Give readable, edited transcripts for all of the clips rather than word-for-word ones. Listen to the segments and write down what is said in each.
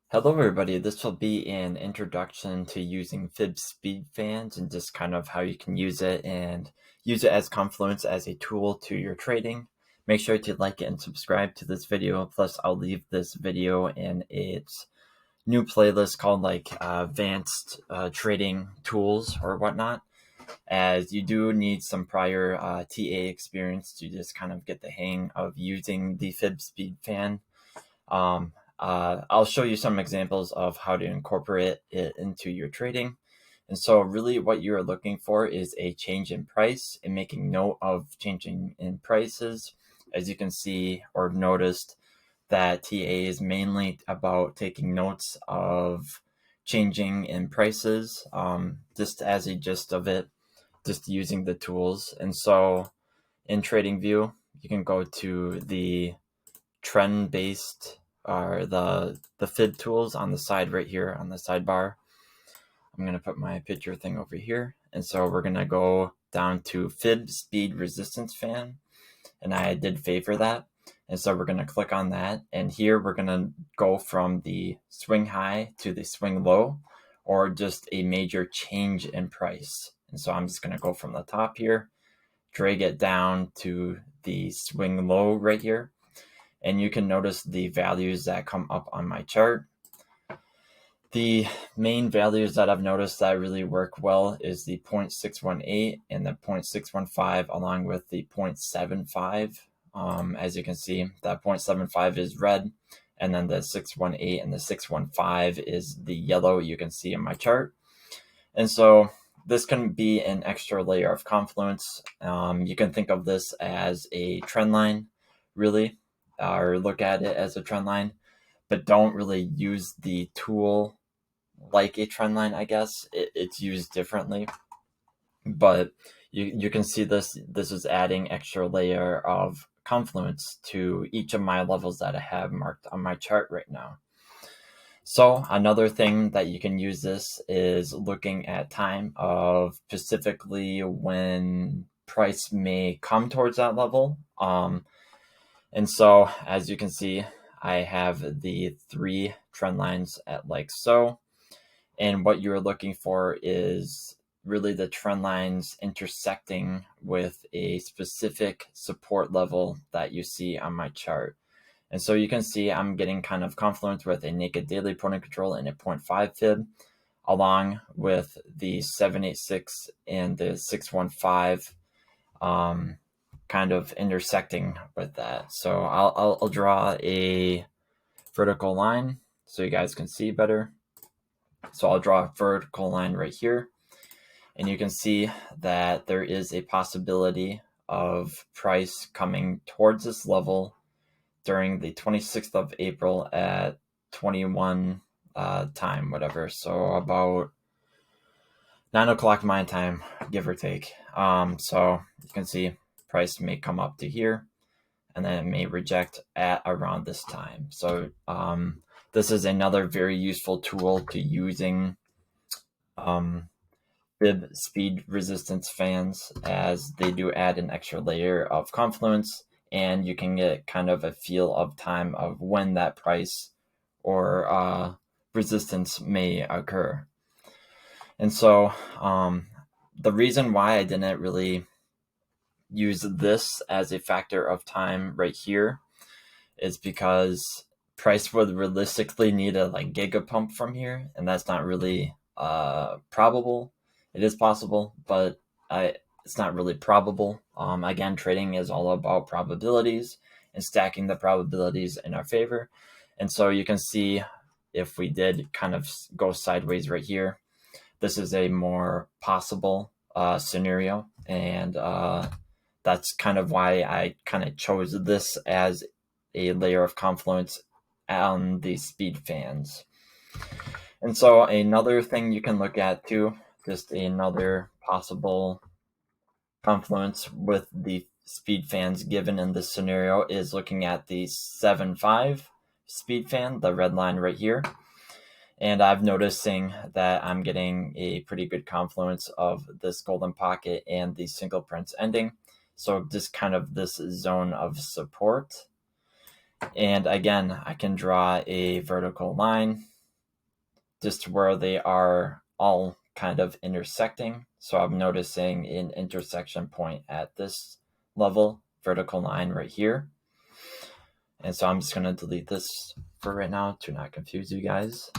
Hello everybody, this will be an introduction to using Fib Speed Fans and just kind of how you can use it and use it as Confluence as a tool to your trading. Make sure to like and subscribe to this video, plus I'll leave this video in its new playlist called advanced trading tools or whatnot, as you do need some prior TA experience to just kind of get the hang of using the Fib Speed Fan. I'll show you some examples of how to incorporate it into your trading. And so really what you're looking for is a change in price and making note of changing in prices. As you can see or noticed, that TA is mainly about taking notes of changing in prices, just as a gist of it, just using the tools. And so in TradingView, you can go to the trend-based are the fib tools on the side right here on the sidebar. I'm going to put my picture thing over here. And so we're going to go down to Fib Speed Resistance Fan. And I did favor that. And so we're going to click on that. And here we're going to go from the swing high to the swing low, or just a major change in price. And so I'm just going to go from the top here, drag it down to the swing low right here. And you can notice the values that come up on my chart. The main values that I've noticed that really work well is the 0.618 and the 0.615, along with the 0.75. As you can see, that 0.75 is red, and then the 618 and the 615 is the yellow you can see in my chart. And so this can be an extra layer of confluence. You can think of this as a trend line, really, or look at it as a trend line, but don't really use the tool like a trend line, I guess. It's used differently, but you can see this is adding extra layer of confluence to each of my levels that I have marked on my chart right now. So another thing that you can use this is looking at time of specifically when price may come towards that level. And so as you can see, I have the 3 trend lines at like so. And what you're looking for is really the trend lines intersecting with a specific support level that you see on my chart. And so you can see I'm getting kind of confluence with a naked daily point of control and a 0.5 fib, along with the 786 and the 615 kind of intersecting with that. So I'll draw a vertical line so you guys can see better. So I'll draw a vertical line right here, and you can see that there is a possibility of price coming towards this level during the 26th of April at 21 time, whatever. So about 9 o'clock my time, give or take. So you can see price may come up to here, and then it may reject at around this time. So this is another very useful tool to using Fib Speed Resistance Fans, as they do add an extra layer of confluence, and you can get kind of a feel of time of when that price or resistance may occur. And so the reason why I didn't really use this as a factor of time right here is because price would realistically need a gigapump from here, and that's not really probable. It is possible, but it's not really probable. Again, trading is all about probabilities and stacking the probabilities in our favor. And so you can see if we did kind of go sideways right here, this is a more possible scenario, and that's kind of why I kind of chose this as a layer of confluence on the speed fans. And so another thing you can look at too, just another possible confluence with the speed fans given in this scenario, is looking at the 7.5 speed fan, the red line right here. And I'm noticing that I'm getting a pretty good confluence of this golden pocket and the single prince ending. So just kind of this zone of support. And again, I can draw a vertical line just where they are all kind of intersecting. So I'm noticing an intersection point at this level, vertical line right here. And so I'm just going to delete this for right now to not confuse you guys.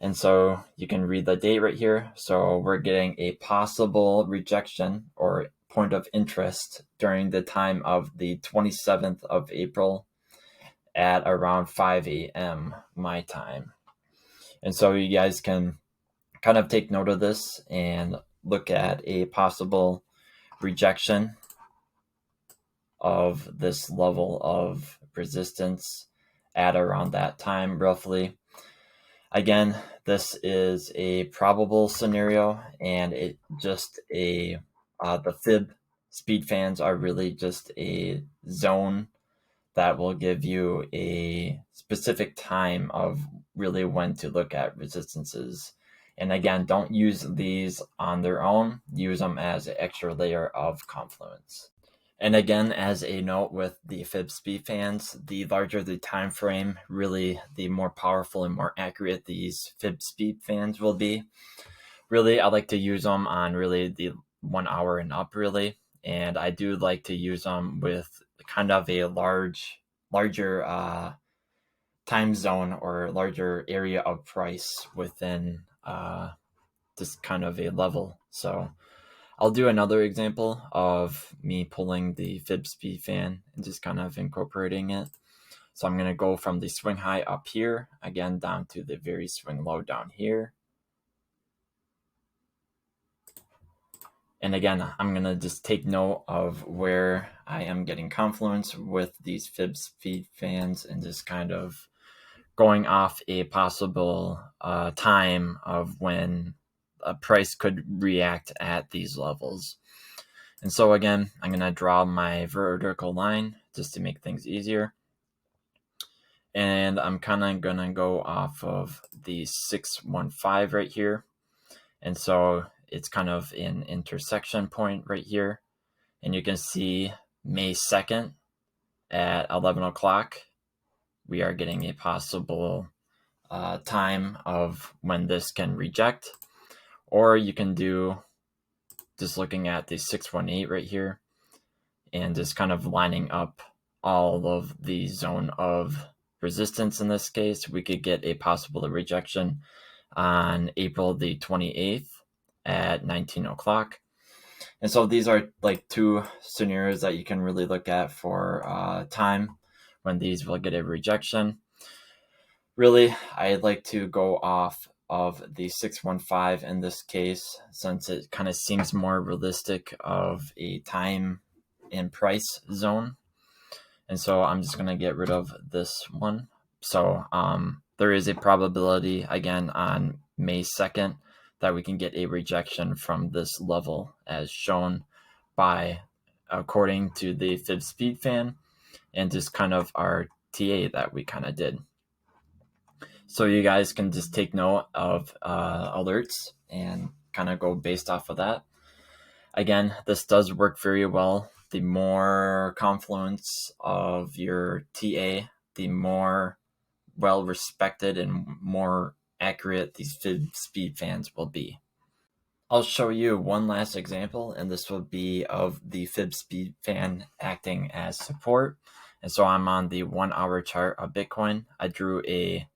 And so you can read the date right here. So we're getting a possible rejection or point of interest during the time of the 27th of April at around 5 a.m. my time. And so you guys can kind of take note of this and look at a possible rejection of this level of resistance at around that time, roughly. Again, this is a probable scenario, and it just the fib speed fans are really just a zone that will give you a specific time of really when to look at resistances. And again, don't use these on their own. Use them as an extra layer of confluence. And again, as a note with the fib speed fans, the larger the time frame, really the more powerful and more accurate these fib speed fans will be. Really, I like to use them on really the 1 hour and up, really. And I do like to use them with kind of a larger time zone or larger area of price within just kind of a level. So I'll do another example of me pulling the fib speed fan and just kind of incorporating it. So I'm going to go from the swing high up here, again down to the very swing low down here. And again, I'm going to just take note of where I am getting confluence with these fib speed fans and just kind of going off a possible time of when a price could react at these levels. And so again, I'm going to draw my vertical line just to make things easier. And I'm kind of going to go off of the 615 right here. And so it's kind of an intersection point right here. And you can see May 2nd at 11 o'clock, we are getting a possible time of when this can reject. Or you can do just looking at the 618 right here and just kind of lining up all of the zone of resistance. In this case, we could get a possible rejection on April the 28th at 19 o'clock. And so these are like two scenarios that you can really look at for time when these will get a rejection. Really, I'd like to go off of the 615 in this case, since it kind of seems more realistic of a time and price zone. And so I'm just going to get rid of this one. So there is a probability, again, on May 2nd that we can get a rejection from this level as shown by, according to the fib speed fan and just kind of our TA that we kind of did. So you guys can just take note of alerts and kind of go based off of that. Again, this does work very well. The more confluence of your TA, the more well-respected and more accurate these fib speed fans will be. I'll show you one last example, and this will be of the fib speed fan acting as support. And so I'm on the 1 hour chart of Bitcoin. I did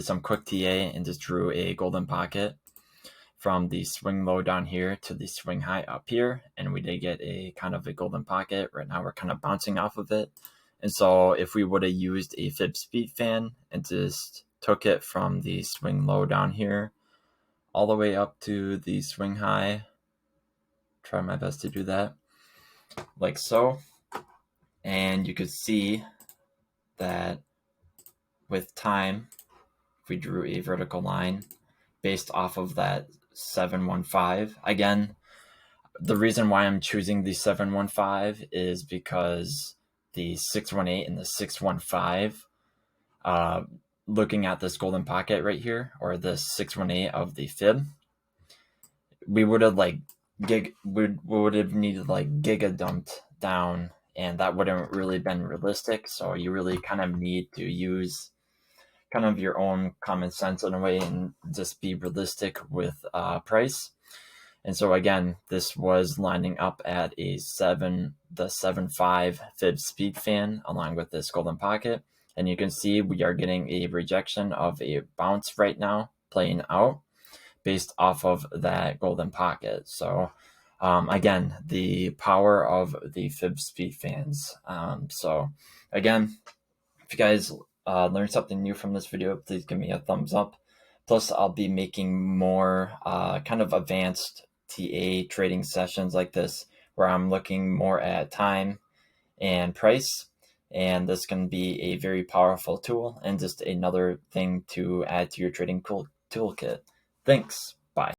some quick TA and just drew a golden pocket from the swing low down here to the swing high up here. And we did get a kind of a golden pocket. Right now we're kind of bouncing off of it. And so if we would have used a fib speed fan and just took it from the swing low down here all the way up to the swing high, try my best to do that like so. And you could see that with time, if we drew a vertical line based off of that 715, again, the reason why I'm choosing the 715 is because the 618 and the 615, looking at this golden pocket right here, or this 618 of the fib, we would have needed giga dumped down, and that wouldn't really been realistic. So you really kind of need to use kind of your own common sense in a way and just be realistic with price. And so again, this was lining up at the 7.5 fib speed fan along with this golden pocket. And you can see we are getting a rejection of a bounce right now playing out based off of that golden pocket. So again, the power of the fib speed fans. So again, if you guys learned something new from this video, please give me a thumbs up. Plus, I'll be making more kind of advanced TA trading sessions like this, where I'm looking more at time and price. And this can be a very powerful tool and just another thing to add to your trading toolkit. Thanks.